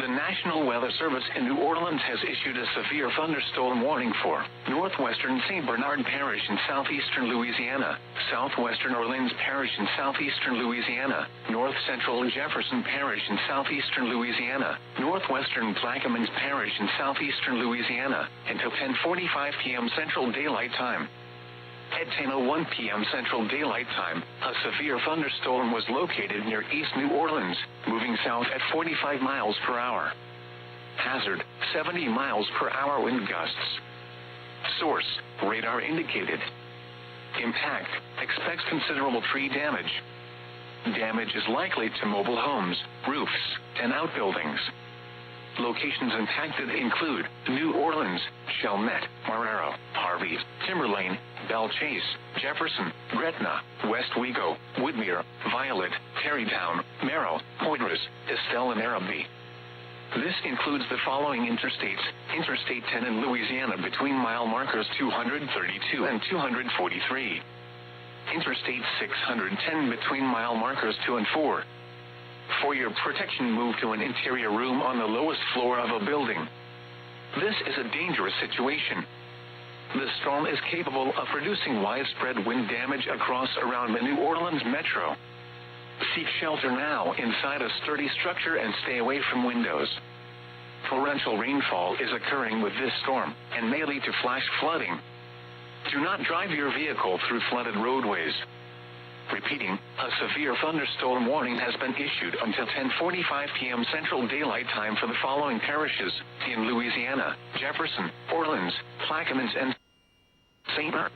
The National Weather Service in New Orleans has issued a severe thunderstorm warning for northwestern St. Bernard Parish in southeastern Louisiana, southwestern Orleans Parish in southeastern Louisiana, north central Jefferson Parish in southeastern Louisiana, northwestern Plaquemines Parish in southeastern Louisiana, until 10:45 p.m. Central Daylight Time. At 10:01 p.m. Central Daylight Time, a severe thunderstorm was located near East New Orleans, moving south at 45 miles per hour. Hazard, 70 miles per hour wind gusts. Source, radar indicated. Impact, expects considerable tree damage. Damage is likely to mobile homes, roofs, and outbuildings. Locations impacted include New Orleans, Chalmette, Marrero, Harvey, Timberlane, Belle Chase, Jefferson, Gretna, West Wego, Woodmere, Violet, Terrytown, Merrill, Poydras, Estelle and Arabi. This includes the following interstates: Interstate 10 in Louisiana between mile markers 232 and 243. Interstate 610 between mile markers 2 and 4. For your protection, move to an interior room on the lowest floor of a building. This is a dangerous situation. The storm is capable of producing widespread wind damage across around the New Orleans metro. Seek shelter now inside a sturdy structure and stay away from windows. Torrential rainfall is occurring with this storm and may lead to flash flooding. Do not drive your vehicle through flooded roadways. Repeating, a severe thunderstorm warning has been issued until 10:45 p.m. Central Daylight Time for the following parishes in Louisiana: Jefferson, Orleans, Plaquemines, and St. Bernard.